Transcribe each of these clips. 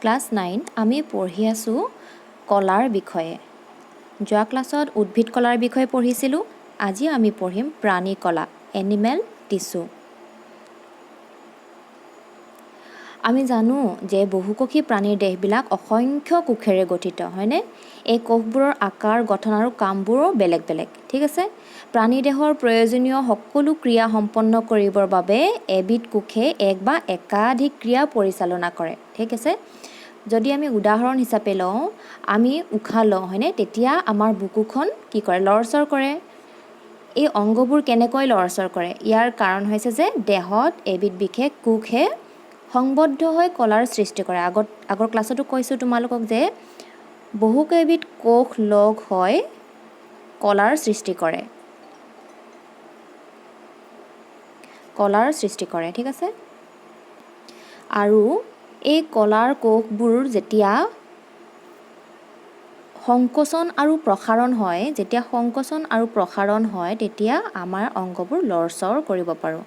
Class 9 আমি পঢ়ি আছোঁ কলাৰ বিষয়ে। যোৱা ক্লাছত উদ্ভিদ কলাৰ বিষয়ে পঢ়িছিলোঁ। আজি আমি পঢ়িম প্ৰাণী কলা, এনিমেল টিছু। আমি জানো যে বহুকোষী প্ৰাণীৰ দেহবিলাক অসংখ্য কোষেৰে গঠিত, হয়নে? এই কোষবোৰৰ আকাৰ, গঠন আৰু কামবোৰো বেলেগ বেলেগ, ঠিক আছে? প্ৰাণী দেহৰ প্ৰয়োজনীয় সকলো ক্ৰিয়া সম্পন্ন কৰিবৰ বাবে এবিধ কোষে এক বা একাধিক ক্ৰিয়া পৰিচালনা কৰে, ঠিক আছে? যদি আমি উদাহৰণ হিচাপে লওঁ, আমি উশাহ লওঁ, হয়নে? তেতিয়া আমাৰ বুকুখন কি কৰে? লৰচৰ কৰে। এই অংগবোৰ কেনেকৈ লৰচৰ কৰে? ইয়াৰ কাৰণ হৈছে যে দেহত এবিধ বিশেষ কোষে সংবদ্ধ হৈ কলাৰ সৃষ্টি কৰে। আগৰ ক্লাছতো কৈছোঁ তোমালোকক যে বহুকেইবিধ কোষ লগ হৈ কলাৰ সৃষ্টি কৰে। ঠিক আছে? আৰু এই কলাৰ কোষবোৰ যেতিয়া সংকোচন আৰু প্ৰসাৰণ হয়, তেতিয়া আমাৰ অংগবোৰ লৰচৰ কৰিব পাৰোঁ।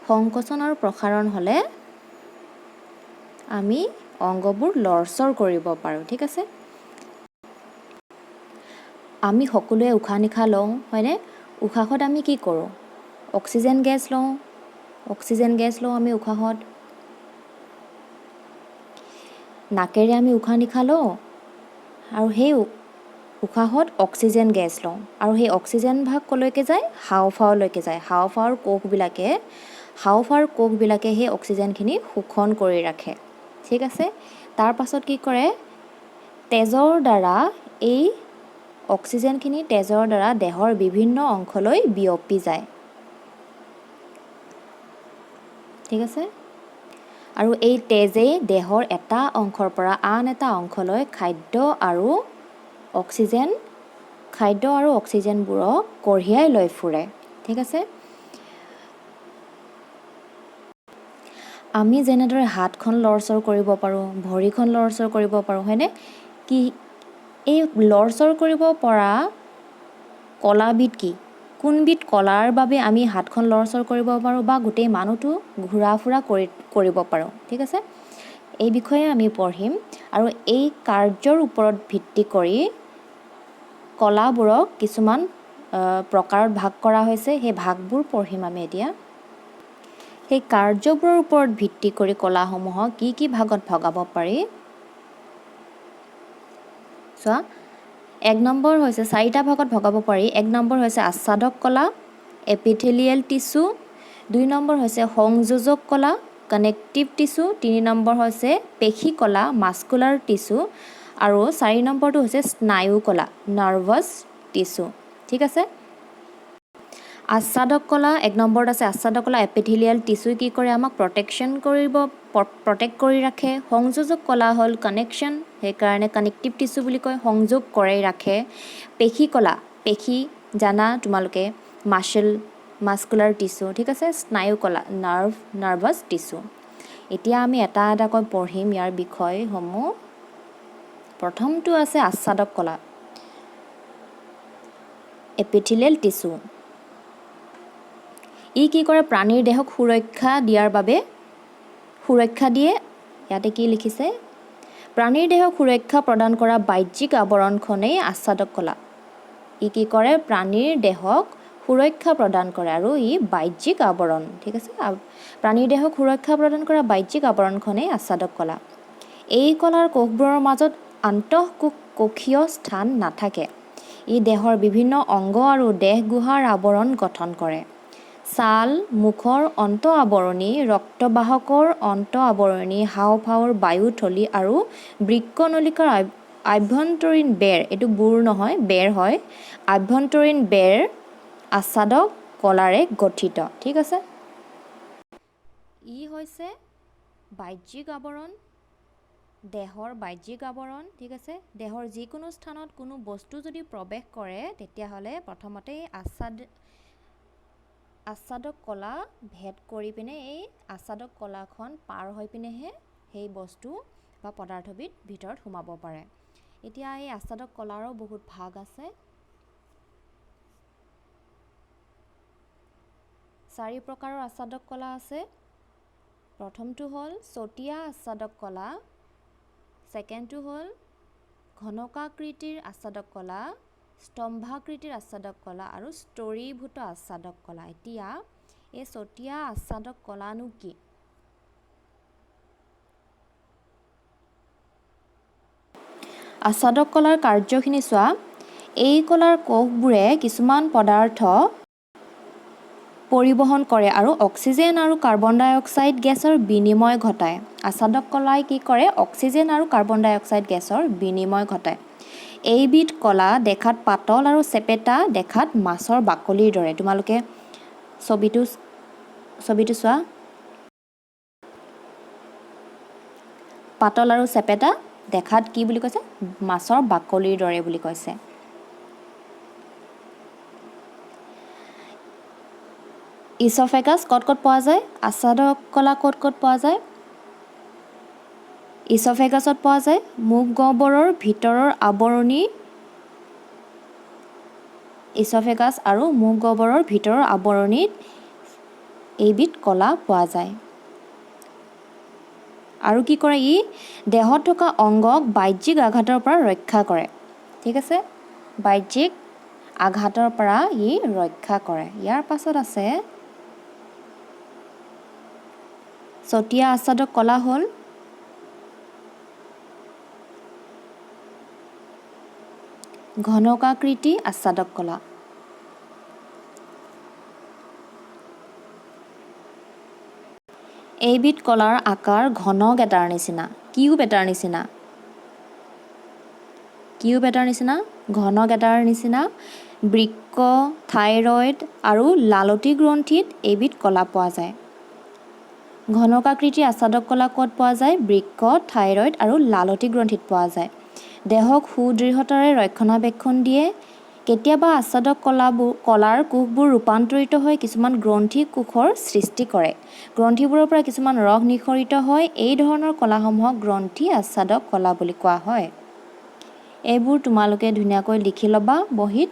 সংকোচন আৰু প্ৰসাৰণ হ'লে আমি অংগবোৰ লৰচৰ কৰিব পাৰোঁ, ঠিক আছে? আমি সকলোৱে উশাহ নিশাহ লওঁ, হয়নে? উশাহত আমি কি কৰোঁ? অক্সিজেন গেছ লওঁ আমি উশাহত। নাকেৰে আমি উশাহ নিশাহ লওঁ আৰু সেই উশাহত অক্সিজেন গেছ লওঁ। আৰু সেই অক্সিজেন ভাগ ক'লৈকে যায়? হাওঁফাওঁলৈকে যায়। হাওঁফাওঁৰ কোষবিলাকে সেই অক্সিজেনখিনি শোষণ কৰি ৰাখে, ঠিক আছে? তাৰ পাছত কি কৰে? তেজৰ দ্বাৰা এই অক্সিজেনখিনি দেহৰ বিভিন্ন অংশলৈ বিয়পি যায়, ঠিক আছে? আৰু এই তেজে দেহৰ এটা অংশৰ পৰা আন এটা অংশলৈ খাদ্য আৰু অক্সিজেনবোৰক কঢ়িয়াই লৈ ফুৰে, ঠিক আছে? আমি যেনেদৰে হাতখন লৰচৰ কৰিব পাৰোঁ, ভৰিখন লৰচৰ কৰিব পাৰোঁ, হয়নে? এই লৰচৰ কৰিব পৰা কলাবিধ কি? কোনবিধ কলাৰ বাবে আমি হাতখন লৰচৰ কৰিব পাৰোঁ বা গোটেই মানুহটো ঘূৰা ফুৰা কৰিব পাৰোঁ, ঠিক আছে? এই বিষয়ে আমি পঢ়িম আৰু এই কাৰ্যৰ ওপৰত ভিত্তি কৰি কলাবোৰক কিছুমান প্ৰকাৰত ভাগ কৰা হৈছে। সেই ভাগবোৰ পঢ়িম আমি এতিয়া। সেই কাৰ্যবোৰৰ ওপৰত ভিত্তি কৰি কলাসমূহক কি ভাগত ভগাব পাৰি? চোৱা, 1 নম্বৰ হৈছে 4টা ভাগত ভগাব পাৰি। 1 নম্বৰ হৈছে আচ্ছাদক কলা, এপিথেলিয়েল টিছু। 2 নম্বৰ হৈছে সংযোজক কলা, কানেক্টিভ টিছু। 3 নম্বৰ হৈছে পেশী কলা, মাস্কুলাৰ টিছু। আৰু 4 নম্বৰটো হৈছে স্নায়ু কলা, নাৰ্ভাছ টিছু, ঠিক আছে? আচ্ছাদক কলা 1 নম্বৰত আছে। আচ্ছাদক কলা এপিথেলিয়েল টিছুই কি কৰে? আমাক প্ৰটেক্ট কৰি ৰাখে। সংযোজক কলা হ'ল কানেকশ্যন, সেইকাৰণে কানেক্টিভ টিছু বুলি কয়, সংযোগ কৰি ৰাখে। পেশী কলা, পেশী জানা তোমালোকে, মাস্কুলাৰ টিছু, ঠিক আছে? স্নায়ু কলা, নাৰ্ভাছ টিছু। এতিয়া আমি এটা এটাকৈ পঢ়িম ইয়াৰ বিষয়সমূহ। প্ৰথমটো আছে আচ্ছাদক কলা, এপিথেলিয়েল টিছু। ই কি কৰে? প্ৰাণীৰ দেহক সুৰক্ষা দিয়ে। ইয়াতে কি লিখিছে? প্ৰাণীৰ দেহক সুৰক্ষা প্ৰদান কৰা বাহ্যিক আৱৰণখনেই আচ্ছাদক কলা। ই কি কৰে? প্ৰাণীৰ দেহক সুৰক্ষা প্ৰদান কৰে আৰু ই বাহ্যিক আৱৰণ, ঠিক আছে? প্ৰাণীৰ দেহক সুৰক্ষা প্ৰদান কৰা বাহ্যিক আৱৰণখনেই আচ্ছাদক কলা। এই কলাৰ কোষবোৰৰ মাজত আন্তঃকোষীয় স্থান নাথাকে। ই দেহৰ বিভিন্ন অংগ আৰু দেহগুহাৰ আৱৰণ গঠন কৰে। ছাল, মুখৰ অন্ত আৱৰণী, ৰক্তবাহকৰ অন্ত আৱৰণী, হাওঁফাওঁৰ বায়ুথলী আৰু বৃক্কনলিকাৰ আভ্যন্তৰীণ বেৰ, এইটো বুৰ নহয়, বেৰ হয়, আভ্যন্তৰীণ বেৰ আচ্ছাদক কলাৰে গঠিত, ঠিক আছে? ই হৈছে বাহ্যিক আৱৰণ, দেহৰ বাহ্যিক আৱৰণ, ঠিক আছে? দেহৰ যিকোনো স্থানত কোনো বস্তু যদি প্ৰৱেশ কৰে, তেতিয়াহ'লে প্ৰথমতে আচ্ছাদক কলা ভেদ কৰি পিনে এই আচ্ছাদক কলাখন পাৰ হৈ পিনেহে সেই বস্তু বা পদাৰ্থবিধ ভিতৰত সোমাব পাৰে। এতিয়া এই আচ্ছাদক কলাৰো বহুত ভাগ আছে। 4 প্ৰকাৰৰ আচ্ছাদক কলা আছে। প্ৰথমটো হ'ল চতিয়া আচ্ছাদক কলা, ছেকেণ্ডটো হ'ল ঘনকাকৃতিৰ আচ্ছাদক কলা, স্তম্ভাকৃতিৰ আচ্ছাদক কলা আৰু স্তৰীভূত আচ্ছাদক কলা। এতিয়া এই চতিয়া আচ্ছাদক কলানো কি? আচ্ছাদক কলাৰ কাৰ্যখিনি চোৱা। এই কলাৰ কোষবোৰে কিছুমান পদাৰ্থ পৰিবহণ কৰে আৰু অক্সিজেন আৰু কাৰ্বন ডাই অক্সাইড গেছৰ বিনিময় ঘটায়। আচ্ছাদক কলাই কি কৰে? অক্সিজেন আৰু কাৰ্বন ডাই অক্সাইড গেছৰ বিনিময় ঘটায়। এইবিধ কলা দেখাত পাতল আৰু চেপেটা, দেখাত মাছৰ বাকলিৰ দৰে। তোমালোকে ছবিটো চোৱা। পাতল আৰু চেপেটা, দেখাত কি বুলি কৈছে? মাছৰ বাকলিৰ দৰে বুলি কৈছে। ইছ'ফেগাছ ক'ত ক'ত পোৱা যায়? আচ্ছাদক কলা ক'ত ক'ত পোৱা যায়? ইছ'ফেগাছত পোৱা যায়। মুখ গহ্বৰৰ ভিতৰৰ আৱৰণী ইছ'ফেগাছ আৰু মুখ গহ্বৰৰ ভিতৰৰ আৱৰণিত এইবিধ কলা পোৱা যায়। আৰু কি কৰে? ই দেহত থকা অংগক বাহ্যিক আঘাতৰ পৰা ৰক্ষা কৰে। ঠিক আছে? বাহ্যিক আঘাতৰ পৰা ই ৰক্ষা কৰে। ইয়াৰ পাছত আছে চতিয়া আচ্ছাদক কলা হ'ল ঘনকাকৃতি আচ্ছাদক কলা। এইবিধ কলাৰ আকাৰ ঘনক এটাৰ নিচিনা, কিউব এটাৰ নিচিনা। কিউব এটাৰ নিচিনা, ঘনক এটাৰ নিচিনা। বৃক্ক, থাইৰয়ড আৰু লালতী গ্ৰন্থিত এইবিধ কলা পোৱা যায়। ঘনকাকৃতি আচ্ছাদক কলা ক'ত পোৱা যায়? বৃক্ক, থাইৰয়ড আৰু লালতী গ্ৰন্থিত পোৱা যায়। দেহক সুদৃঢ়তাৰে ৰক্ষণাবেক্ষণ দিয়ে। কেতিয়াবা আচ্ছাদক কলাৰ কোষবোৰ ৰূপান্তৰিত হৈ কিছুমান গ্ৰন্থি কোষৰ সৃষ্টি কৰে। গ্ৰন্থিবোৰৰ পৰা কিছুমান ৰস নিঃসৰিত হয়। এই ধৰণৰ কলাসমূহক গ্ৰন্থি আচ্ছাদক কলা বুলি কোৱা হয়। এইবোৰ তোমালোকে ধুনীয়াকৈ লিখি ল'বা বহীত,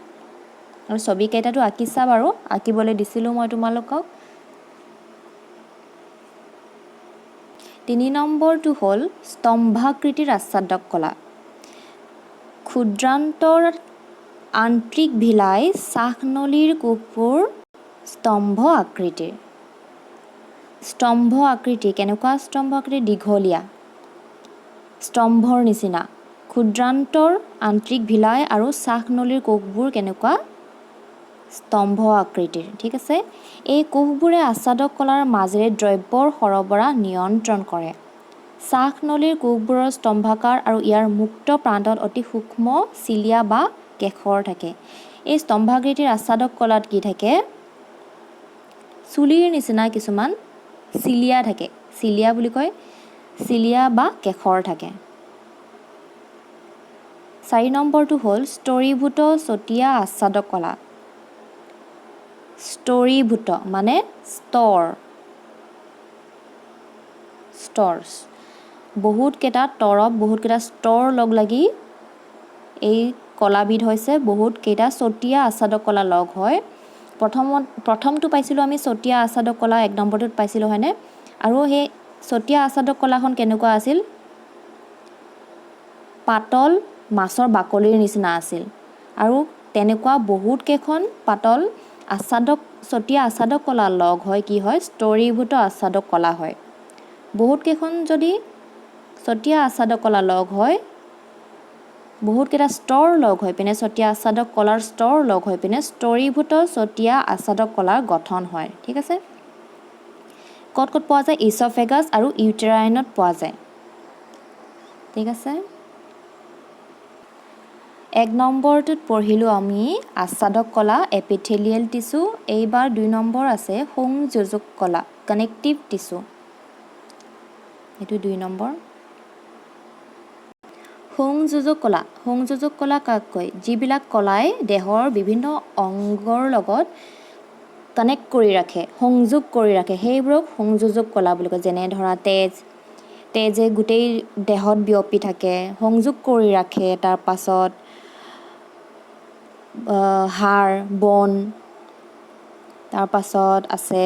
আৰু ছবিকেইটাতো আঁকিছা বাৰু, আঁকিবলৈ দিছিলোঁ মই তোমালোকক। 3 নম্বৰটো হ'ল স্তম্ভাকৃতিৰ আচ্ছাদক কলা। ক্ষুদ্ৰান্তৰ আন্তৰিক ভিলাই শ্বাসনলীৰ কোষবোৰ স্তম্ভ আকৃতিৰ। স্তম্ভ আকৃতি কেনেকুৱা? স্তম্ভ আকৃতি দীঘলীয়া, স্তম্ভৰ নিচিনা। ক্ষুদ্ৰান্তৰ আন্তৰিক ভিলাই আৰু শ্বাসনলীৰ কোষবোৰ কেনেকুৱা? স্তম্ভ আকৃতিৰ। ঠিক আছে? এই কোষবোৰে আচ্ছাদক কলাৰ মাজেৰে দ্ৰব্যৰ সৰবৰাহ নিয়ন্ত্ৰণ কৰে। শ্বাসনলীৰ কোষবোৰৰ স্তম্ভাকাৰ আৰু ইয়াৰ মুক্ত প্ৰান্তত অতি সূক্ষ্ম চিলিয়া বা কেশৰ থাকে। এই স্তম্ভাকৃতিৰ আচ্ছাদক কলাত কি থাকে? চুলিৰ নিচিনা কিছুমান চিলিয়া থাকে। চিলিয়া বুলি কয়, চিলিয়া বা কেশৰ থাকে। 4 নম্বৰটো হ'ল স্তৰীভূত চতিয়া আচ্ছাদক কলা। স্তৰীভূত মানে স্তৰ, ষ্টৰ্ছ। বহুতকেইটা তৰপ, বহুতকেইটা স্তৰ লগ লাগি এই কলাবিধ হৈছে বহুতকেইটা চতিয়া আচ্ছাদক কলা লগ হয়। প্ৰথমটো পাইছিলোঁ আমি চতিয়া আচ্ছাদক কলা 1 নম্বৰটোত পাইছিলোঁ, হয়নে? আৰু সেই চতিয়া আচ্ছাদক কলাখন কেনেকুৱা আছিল? পাতল মাছৰ বাকলিৰ নিচিনা আছিল। আৰু তেনেকুৱা বহুতকেইখন পাতল চতিয়া আচ্ছাদক কলা লগ হয় কি হয়? স্তৰীভূত আচ্ছাদক কলা হয়। বহুতকেইখন যদি চতিয়া আচ্ছাদক কলা লগ হয়, বহুতকেইটা স্তৰ লগ হৈ পিনে চতিয়া আচ্ছাদক কলাৰ স্তৰ লগ হৈ পিনে স্তৰীভূত চতিয়া আচ্ছাদক কলাৰ গঠন হয়। ঠিক আছে? ক'ত ক'ত পোৱা যায়? ইছ'ফেগাছ আৰু ইউটেৰাইনত পোৱা যায়। ঠিক আছে? 1 নম্বৰটোত পঢ়িলোঁ আমি আচ্ছাদক কলা, এপিথেলিয়েল টিছু। এইবাৰ 2 নম্বৰ আছে সংযোজক কলা, কানেক্টিভ টিছু। এইটো 2 নম্বৰ। সংযোজক কলা। সংযোজক কলা কাক কয়? যিবিলাক কলাই দেহৰ বিভিন্ন অংগৰ লগত কানেক্ট কৰি ৰাখে, সংযোগ কৰি ৰাখে, সেইবোৰক সংযোজক কলা বুলি কয়। যেনে ধৰা তেজে গোটেই দেহত বিয়পি থাকে, সংযোগ কৰি ৰাখে। তাৰ পাছত হাড়, বন, তাৰ পাছত আছে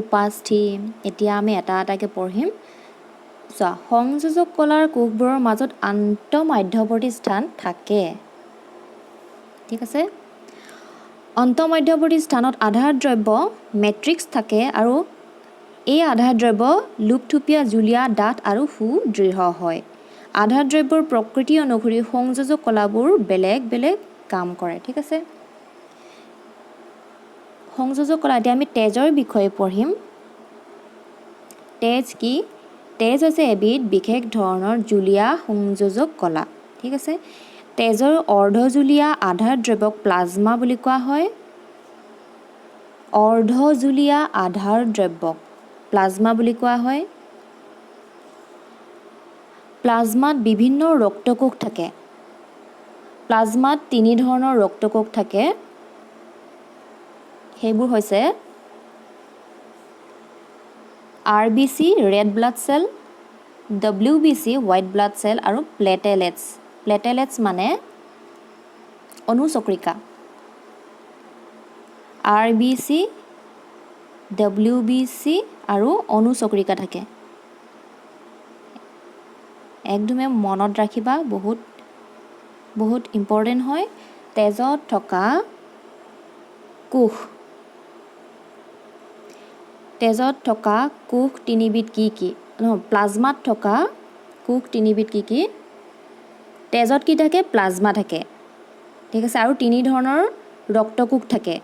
উপাস্থি। এতিয়া আমি এটা এটাকৈ পঢ়িম। চোৱা সংযোজক কলাৰ কোষবোৰৰ মাজত আন্তঃমধ্যৱৰ্তী স্থান থাকে ঠিক আছে অন্তঃমধ্যৱৰ্তী স্থানত আধাৰ দ্ৰব্য মেট্ৰিক্স থাকে আৰু এই আধাৰ দ্ৰব্য লুপথুপীয়া জুলীয়া ডাঠ আৰু সুদৃঢ় হয় আধাৰ দ্ৰব্যৰ প্ৰকৃতি অনুসৰি সংযোজক কলাবোৰ বেলেগ বেলেগ কাম কৰে ঠিক আছে সংযোজক কলা এতিয়া আমি তেজৰ বিষয়ে পঢ়িম তেজ কি তেজ হৈছে এবিধ বিশেষ ধৰণৰ জুলীয়া সংযোজক কলা ঠিক আছে তেজৰ অৰ্ধজুলীয়া আধাৰ দ্ৰব্যক প্লাজমা বুলি কোৱা হয় অৰ্ধজুলীয়া আধাৰ দ্ৰব্যক প্লাজমা বুলি কোৱা হয় প্লাজমাত বিভিন্ন ৰক্তকোষ থাকে প্লাজমাত তিনি ধৰণৰ ৰক্তকোষ থাকে সেইবোৰ হৈছে RBC red blood cell WBC white blood cell আৰু প্লেটেলেটছ মানে অনুচক্ৰিকা RBC WBC আৰু অনুচক্ৰিকা থাকে একদমে মনত ৰাখিবা বহুত ইম্পৰ্টেন্ট হয় তেজত থকা কোষ তিনিবিধ কি প্লাজমাত থকা কোষ তিনিবিধ কি তেজত কি থাকে প্লাজমা থাকে ঠিক আছে আৰু তিনি ধৰণৰ ৰক্তকোষ থাকে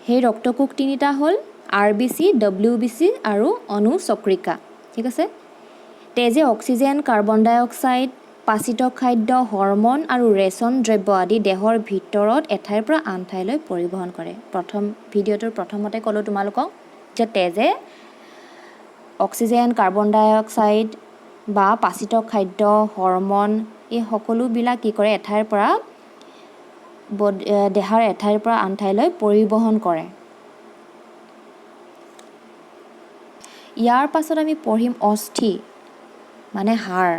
সেই ৰক্তকোষ তিনিটা হ'ল RBC WBC আৰু অনুচক্ৰিকা ঠিক আছে তেজে অক্সিজেন কাৰ্বন ডাই অক্সাইড পাচিত খাদ্য হৰমন আৰু ৰেচন দ্ৰব্য আদি দেহৰ ভিতৰত এঠাইৰ পৰা আন ঠাইলৈ পৰিবহণ কৰে প্ৰথম ভিডিঅ'টোৰ প্ৰথমতে ক'লো তোমালোকক যে তেজে অক্সিজেন কাৰ্বন ডাই অক্সাইড বা পাচিত খাদ্য হৰমন এই সকলোবিলাক কি কৰে এঠাইৰ পৰা দেহৰ এঠাইৰ পৰা আন ঠাইলৈ পৰিবহণ কৰে ইয়াৰ পাছত আমি পঢ়িম অস্থি মানে হাড়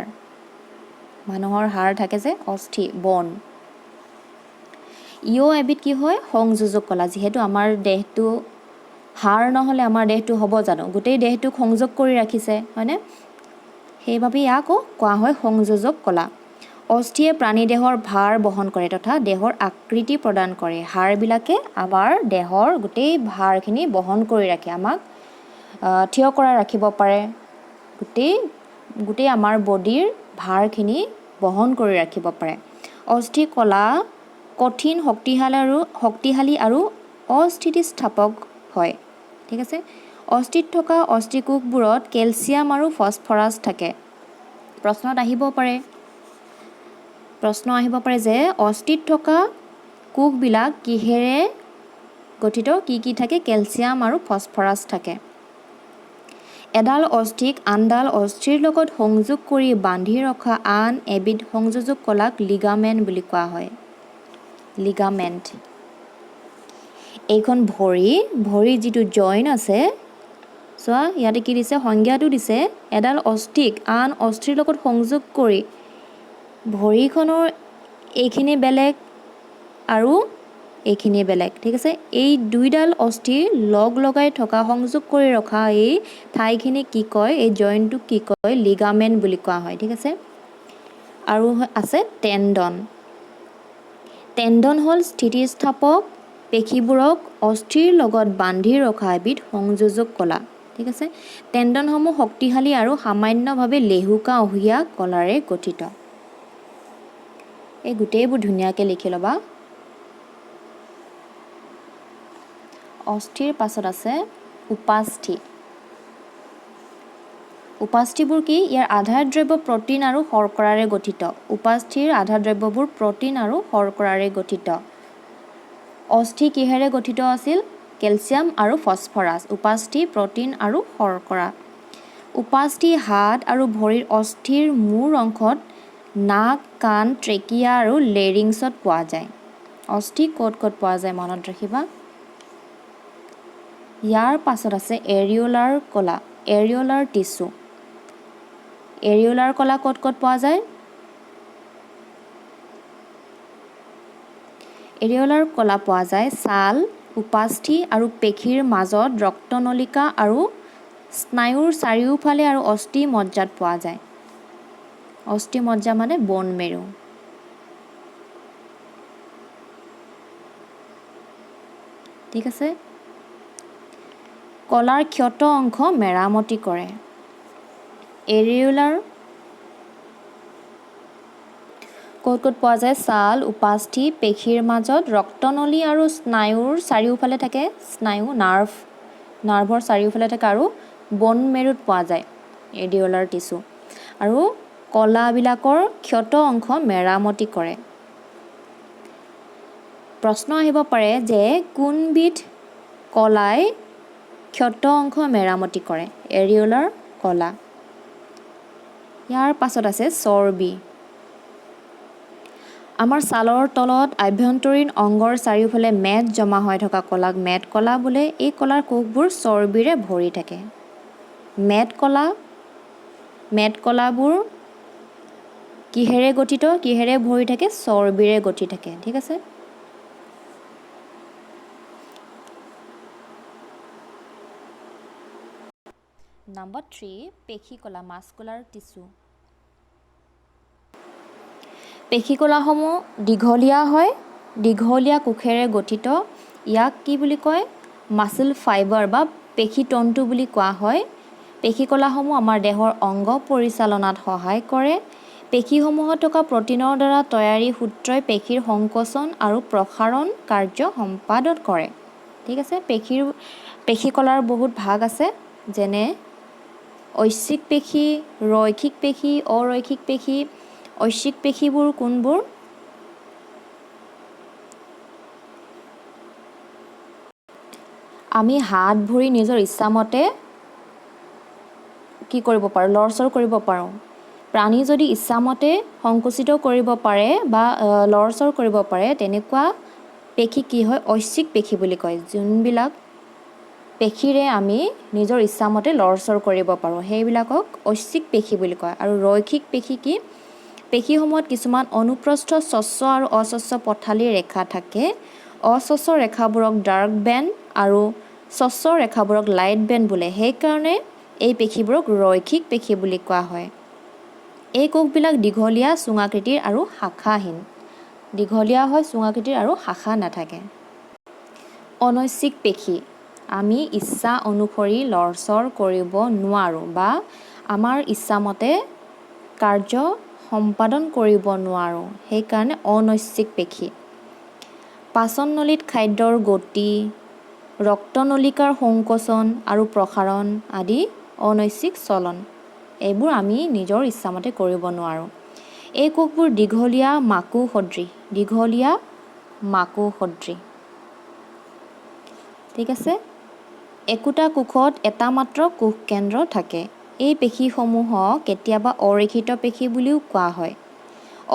মানুহৰ হাড় থাকে যে অস্থি বন ইও এবিধ কি হয় সংযোজক কলা যিহেতু আমাৰ দেহটো হাড় নহলে আমাৰ দেহটো হ'ব জানো গোটেই দেহটোক সংযোগ কৰি ৰাখিছে হয়নে সেইবাবে ইয়াকো কোৱা হয় সংযোজক কলা অস্থিয়ে প্ৰাণী দেহৰ ভাৰ বহন কৰে তথা দেহৰ আকৃতি প্ৰদান কৰে হাড়বিলাকে আমাৰ দেহৰ গোটেই ভাৰখিনি বহন কৰি ৰাখে আমাক থিয় কৰাই ৰাখিব পাৰে গোটেই আমাৰ বডিৰ ভাৰখিনি বহন কৰি ৰাখিব পাৰে অস্থি কলা কঠিন শক্তিশালী আৰু অস্থিতিস্থাপক হয় ঠিক আছে অস্থিত থকা অস্থিকোষবোৰত কেলছিয়াম আৰু ফসফৰাছ থাকে প্ৰশ্ন আহিব পাৰে যে অস্থিত থকা কোষবিলাক কিহেৰে গঠিত কি থাকে কেলছিয়াম আৰু ফসফৰাছ থাকে এডাল অস্থিক আনডাল অস্থিৰ লগত সংযোগ কৰি বান্ধি ৰখা আন এবিধ সংযোজক কলাক লিগামেণ্ট বুলি কোৱা হয় লিগামেণ্ট এইখন ভৰি যিটো জইন আছে চোৱা ইয়াতে কি দিছে সংজ্ঞাটো দিছে এডাল অস্থিক আন অস্থিৰ লগত সংযোগ কৰি ভৰিখনৰ এইখিনি বেলেগ আৰু এইখিনি বেলেগ ঠিক আছে এই দুইডাল অস্থি লগাই থকা সংযোগ কৰি ৰখা এই ঠাইখিনি কি কয় এই জইনটোক কি কয় লিগামেণ্ট বুলি কোৱা হয় ঠিক আছে আৰু আছে টেণ্ডন হ'ল স্থিতিস্থাপক পেশীবোৰক অস্থিৰ লগত বান্ধি ৰখা এবিধ সংযোজক কলা ঠিক আছে টেণ্ডনসমূহ শক্তিশালী আৰু সামান্যভাৱে লেহুকা অহিয়া কলাৰে গঠিত এই গোটেইবোৰ ধুনীয়াকৈ লিখি ল'বা অস্থিৰ পাছত আছে উপাস্থিবোৰ কি ইয়াৰ আধাৰ দ্ৰব্য প্ৰটিন আৰু শৰ্কৰাৰে গঠিত উপাস্থিৰ আধাৰ দ্ৰব্যবোৰ প্ৰটিন আৰু শৰ্কৰাৰে গঠিত অস্থি কিহেৰে গঠিত আছিল কেলছিয়াম আৰু ফসফৰাছ উপাস্থি প্ৰটিন আৰু শৰ্কৰা উপাস্থি হাত আৰু ভৰিৰ অস্থিৰ মূৰ অংশত নাক কাণ ট্ৰেকিয়া আৰু লেৰিংছত পোৱা যায় অস্থি ক'ত পোৱা যায় মনত ৰাখিবা ইয়াৰ পাছত আছে এৰিঅলাৰ টিস্যু এৰিঅলাৰ কলা ক'ত পোৱা যায় এৰিঅলাৰ কলা পোৱা যায় ছাল উপাস্থি আৰু পেশীৰ মাজত ৰক্তনলিকা আৰু স্নায়ুৰ চাৰিওফালে আৰু অস্থি মজ্জাত পোৱা যায়। অস্থি মজ্জা মানে বন মেৰু। ঠিক আছে। কলাৰ ক্ষত অংশ মেৰামতি কৰে। এৰিউলাৰ ক'ত পোৱা যায়? ছাল, উপাস্থি, পেশীৰ মাজত, ৰক্তনলী আৰু স্নায়ুৰ চাৰিওফালে থাকে। স্নায়ু নাৰ্ভৰ চাৰিওফালে থাকে আৰু বন মেৰুত পোৱা যায় এৰিউলাৰ টিচু। আৰু কলাবিলাকৰ ক্ষত অংশ মেৰামতি কৰে। প্ৰশ্ন আহিব পাৰে যে কোনবিধ কলাই ক্ষত অংশ মেৰামতি কৰে? এৰিউলাৰ কলা। ইয়াৰ পাছত আছে চৰ্বি। আমাৰ ছালৰ তলত আভ্যন্তৰীণ অংগৰ চাৰিওফালে মেদ জমা হৈ থকা কলাক মেদ কলা বোলে। এই কলাৰ কোষবোৰ চৰ্বিৰে ভৰি থাকে। মেদ কলাবোৰ কিহেৰে গঠিত? কিহেৰে ভৰি থাকে? চৰ্বিৰে গঠি থাকে। ঠিক আছে। নম্বৰ 3 পেশী কলা মাস্কুলাৰ টিচু। পেশী কলাসমূহ দীঘলীয়া হয়, দীঘলীয়া কোষেৰে গঠিত। ইয়াক কি বুলি কয়? মাছল ফাইবাৰ বা পেশী তন্তু বুলি কোৱা হয়। পেশী কলাসমূহ আমাৰ দেহৰ অংগ পৰিচালনাত সহায় কৰে। পেশীসমূহত থকা প্ৰটিনৰ দ্বাৰা তৈয়াৰী সূত্ৰই পেশীৰ সংকোচন আৰু প্ৰসাৰণ কাৰ্য সম্পাদন কৰে। ঠিক আছে। পেশী কলাৰ বহুত ভাগ আছে, যেনে ঐচ্ছিক পেশী, ৰৈখিক পেশী, অৰৈখিক পেশী। ঐচ্ছিক পেশীবোৰ কোনবোৰ? আমি হাত ভৰি নিজৰ ইচ্ছামতে কি কৰিব পাৰোঁ? লৰচৰ কৰিব পাৰোঁ। প্ৰাণী যদি ইচ্ছামতে সংকুচিত কৰিব পাৰে বা লৰচৰ কৰিব পাৰে, তেনেকুৱা পেশী কি হয়? ঐচ্ছিক পেশী বুলি কয়। যোনবিলাক পেশীৰে আমি নিজৰ ইচ্ছামতে লৰচৰ কৰিব পাৰোঁ, সেইবিলাকক ঐচ্ছিক পেশী বুলি কয়। আৰু ৰৈখিক পেশী কি? পেশীসমূহত কিছুমান অনুপ্ৰস্থ স্বচ্ছ আৰু অস্বচ্ছ পথালি ৰেখা থাকে। অস্বচ্ছ ৰেখাবোৰক ডাৰ্ক বেণ্ড আৰু স্বচ্ছ ৰেখাবোৰক লাইট বেণ্ড বোলে। সেইকাৰণে এই পেশীবোৰক ৰৈখিক পেশী বুলি কোৱা হয়। এই কোষবিলাক দীঘলীয়া, চুঙাকৃতিৰ আৰু শাখাহীন। দীঘলীয়া হয়, চুঙাকৃতিৰ আৰু শাখা নাথাকে। অনৈচ্ছিক পেশী আমি ইচ্ছা অনুসৰি লৰচৰ কৰিব নোৱাৰোঁ বা আমাৰ ইচ্ছামতে কাৰ্য সম্পাদন কৰিব নোৱাৰোঁ, সেইকাৰণে অনৈচ্ছিক পেশী। পাচননলীত খাদ্যৰ গতি, ৰক্তনলিকাৰ সংকোচন আৰু প্ৰসাৰণ আদি অনৈচ্ছিক চলন। এইবোৰ আমি নিজৰ ইচ্ছামতে কৰিব নোৱাৰোঁ। এই কোষবোৰ দীঘলীয়া মাকো সদৃশ। ঠিক আছে। একোটা কোষত এটা মাত্ৰ কোষ কেন্দ্ৰ থাকে। এই পেশীসমূহক কেতিয়াবা অৰেখিত পেশী বুলিও কোৱা হয়।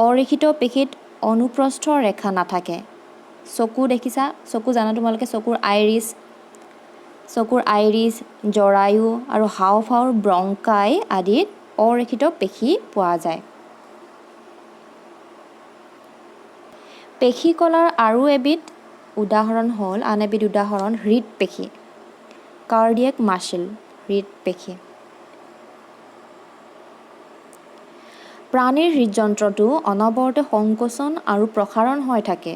অৰেখিত পেশীত অনুপ্ৰস্থ ৰেখা নাথাকে। চকু দেখিছা? চকু জানা তোমালোকে? চকুৰ আইৰিছ, জৰায়ু আৰু হাওঁফাওঁৰ ব্ৰংকাই আদিত অৰেখিত পেশী পোৱা যায়। পেশী কলাৰ আৰু আন এবিধ উদাহৰণ হৃদপেশী। Cardiac muscle, হৃদপেশী। প্ৰাণীৰ হৃদযন্ত্ৰটো অনবৰতে সংকোচন আৰু প্ৰসাৰণ হৈ থাকে।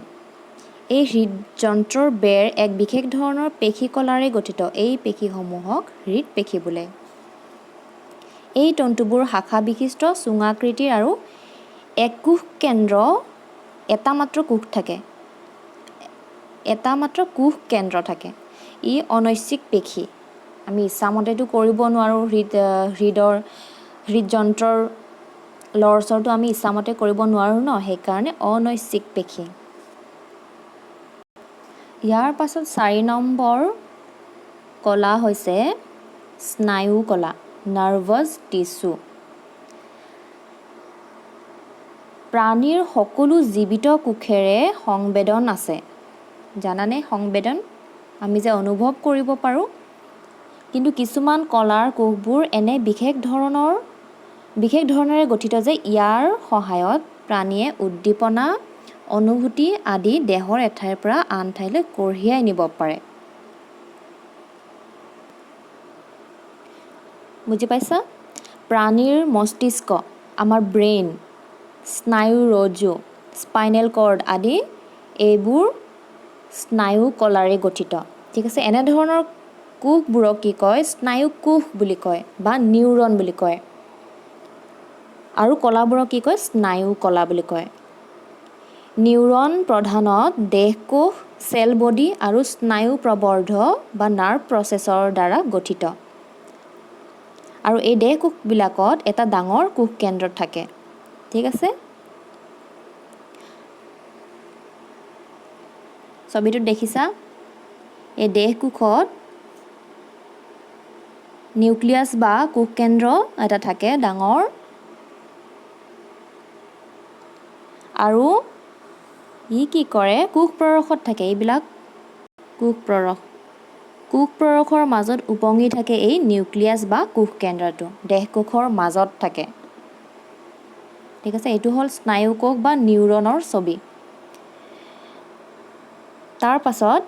এই হৃদযন্ত্ৰৰ বেৰ এক বিশেষ ধৰণৰ পেশী কলাৰে গঠিত। এই পেশীসমূহক হৃদপেশী বোলে। এই তন্তুবোৰ শাখা বিশিষ্ট, চুঙাকৃতিৰ আৰু এটা মাত্ৰ কোষ কেন্দ্ৰ থাকে। ই অনৈচ্ছিক পেশী। আমি ইচ্ছামতেতো কৰিব নোৱাৰোঁ। হৃদযন্ত্ৰৰ লৰচৰটো আমি ইচ্ছামতে কৰিব নোৱাৰোঁ ন, সেইকাৰণে অনৈচ্ছিক পেশী। ইয়াৰ পাছত 4 নম্বৰ কলা হৈছে স্নায়ু কলা, নাৰ্ভাছ টিচু। প্ৰাণীৰ সকলো জীৱিত কোষেৰে সংবেদন আছে। জানানে সংবেদন? আমি যে অনুভৱ কৰিব পাৰোঁ। কিন্তু কিছুমান কলাৰ কোষবোৰ এনে বিশেষ ধৰণেৰে গঠিত যে ইয়াৰ সহায়ত প্ৰাণীয়ে উদ্দীপনা, অনুভূতি আদি দেহৰ এঠাইৰ পৰা আন ঠাইলৈ কঢ়িয়াই নিব পাৰে। বুজি পাইছা? প্ৰাণীৰ মস্তিষ্ক, আমাৰ ব্ৰেইন, স্নায়ু ৰজ্জু, স্পাইনেল কৰ্ড আদি এইবোৰ স্নায়ু কলাৰে গঠিত। ঠিক আছে, এনেধৰণৰ কোষবোৰক কি কয়? স্নায়ু কোষ বুলি কয় বা নিউৰন বুলি কয়। আৰু কলাবোৰক কি কয়? স্নায়ু কলা বুলি কয়। নিউৰন প্ৰধানত দেহকোষ, চেল বডি আৰু স্নায়ু প্ৰবৰ্ধ বা নাৰ্ভ প্ৰচেছৰ দ্বাৰা গঠিত। আৰু এই দেহকোষবিলাকত এটা ডাঙৰ কোষ কেন্দ্ৰ থাকে। ঠিক আছে, ছবিটোত দেখিছা এই দেহকোষত নিউক্লিয়াছ বা কোষ কেন্দ্ৰ এটা থাকে ডাঙৰ, আৰু ই কি কৰে? কোষ প্ৰৰসত থাকে। এইবিলাক কোষ প্ৰৰসৰ মাজত উপঙি থাকে এই নিউক্লিয়াছ বা কোষ কেন্দ্ৰটো, দেহকোষৰ মাজত থাকে। ঠিক আছে, এইটো হ'ল স্নায়ু কোষ বা নিউৰনৰ ছবি। তাৰ পাছত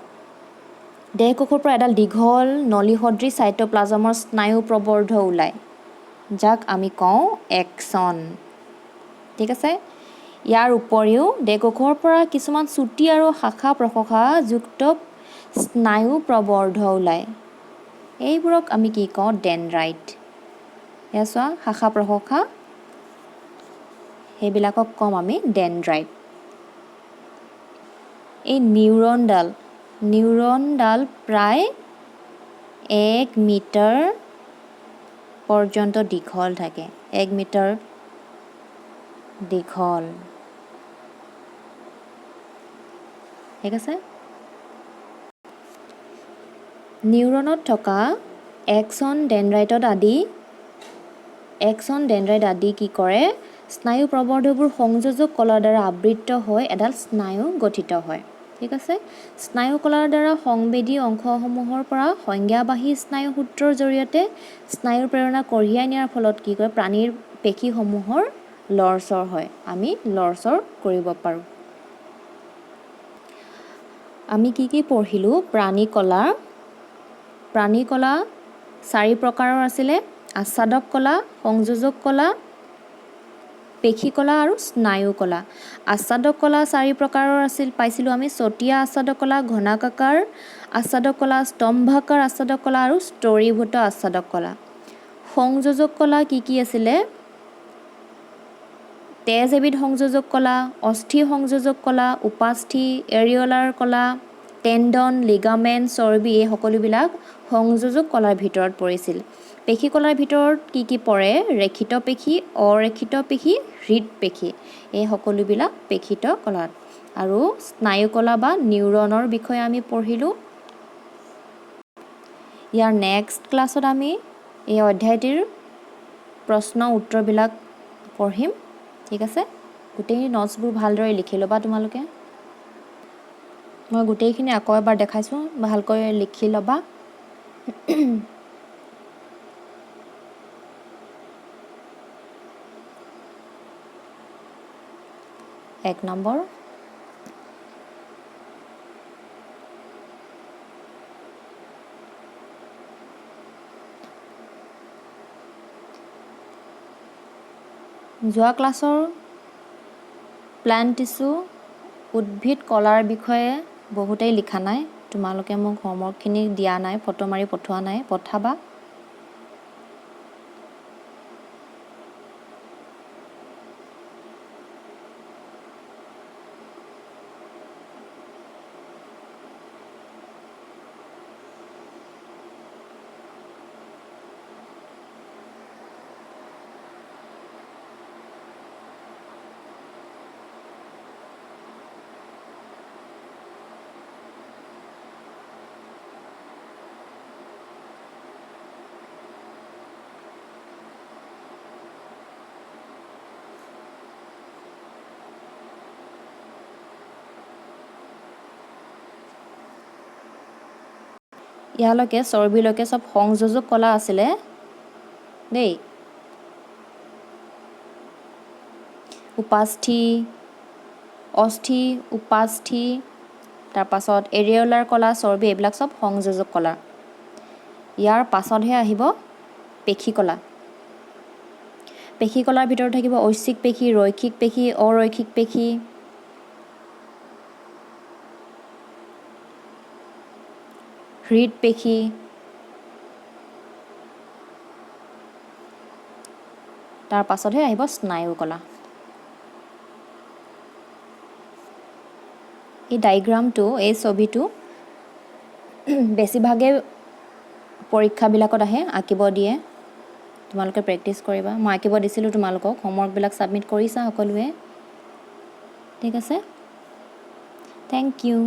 দেহকোষৰ পৰা এডাল দীঘল নলী সদৃশ চাইটোপ্লাজমৰ স্নায়ু প্ৰবৰ্ধ ওলায়, যাক আমি কওঁ এক্সন। ঠিক আছে, ইয়াৰ উপৰিও দেহকোষৰ পৰা কিছুমান চুটি আৰু শাখা প্ৰশাখাযুক্ত স্নায়ু প্ৰবৰ্ধ ওলায়। এইবোৰক আমি কি কওঁ? ডেনড্ৰাইট। এয়া চোৱা, শাখা প্ৰশাখা, সেইবিলাকক কম আমি ডেনড্ৰাইট। এই নিউৰনডাল প্ৰায় 1 মিটাৰ পৰ্যন্ত দীঘল থাকে। 1 মিটাৰ দীঘল। ঠিক আছে, নিউৰনত থকা এক্সন ডেনড্ৰাইট আদি কি কৰে? স্নায়ু প্ৰবৰ্ধবোৰ সংযোজক কলাৰ দ্বাৰা আবৃত হৈ এডাল স্নায়ু গঠিত হয়। ঠিক আছে, স্নায়ু কলাৰ দ্বাৰা সংবেদী অংশসমূহৰ পৰা সংজ্ঞাবাহী স্নায়ু সূত্ৰৰ জৰিয়তে স্নায়ুৰ প্ৰেৰণা কঢ়িয়াই নিয়াৰ ফলত কি কয়? প্ৰাণীৰ পেশীসমূহৰ লৰচৰ হয়। আমি লৰচৰ কৰিব পাৰোঁ। আমি কি পঢ়িলোঁ? প্ৰাণী কলা 4 প্ৰকাৰৰ আছিলে: আচ্ছাদক কলা, সংযোজক কলা, পেশী কলা আৰু স্নায়ু কলা। আচ্ছাদক কলা 4 প্ৰকাৰৰ পাইছিলোঁ আমি: ছটিয়া আচ্ছাদক কলা, ঘনাকাৰ আচ্ছাদক কলা, স্তম্ভাকাৰ আচ্ছাদক কলা আৰু স্তৰীভূত আচ্ছাদক কলা। সংযোজক কলা কি আছিলে? তেজ এবিধ সংযোজক কলা, অস্থি সংযোজক কলা, উপাস্থি, এৰিঅলাৰ কলা, টেণ্ডন, লিগামেণ্ট, চৰ্বি, এই সকলোবিলাক সংযোজক কলাৰ ভিতৰত পৰিছিল। পেশী কলাৰ ভিতৰত কি পৰে? ৰেখিত পেশী, অৰেখিত পেশী, হৃদপেশী, এই সকলোবিলাক পেশিত কলাত। আৰু স্নায়ু কলা বা নিউৰনৰ বিষয়ে আমি পঢ়িলোঁ। ইয়াৰ নেক্সট ক্লাছত আমি এই অধ্যায়টিৰ প্ৰশ্ন উত্তৰবিলাক পঢ়িম। ঠিক আছে, গোটেই নোটছবোৰ ভালদৰে লিখি ল'বা তোমালোকে। মই গোটেইখিনি আকৌ এবাৰ দেখাইছোঁ, ভালকৈ লিখি ল'বা। 1 নম্বৰ, যোৱা ক্লাছৰ প্লান্ট টিছু উদ্ভিদ কলাৰ বিষয়ে বহুতেই লিখা নাই। তোমালোকে মোক হোমৱৰ্কখিনি দিয়া নাই, ফটো মাৰি পঠোৱা নাই, পঠাবা। ইয়ালৈকে চৰ্বিলৈকে চব সংযোজক কলা আছিলে দেই। উপাস্থি, অস্থি, উপাস্থি, তাৰপাছত এৰিঅলাৰ কলা, চৰ্বি, এইবিলাক চব সংযোজক কলা। ইয়াৰ পাছতহে আহিব পেশী কলা পেশী কলাৰ ভিতৰত থাকিব ঐচ্ছিক পেশী ৰৈখিক পেশী অৰৈখিক পেশী হৃদ পেশী তাৰ পাছতহে আহিব স্নায়ু কলা এই ডায়াগ্ৰামটো এই ছবিটো বেছিভাগে পৰীক্ষাবিলাকত আহে আঁকিব দিয়ে তোমালোকে প্ৰেক্টিছ কৰিবা মই আঁকিব দিছিলোঁ তোমালোকক হোমৱৰ্কবিলাক ছাবমিট কৰিছা সকলোৱে ঠিক আছে থেংক ইউ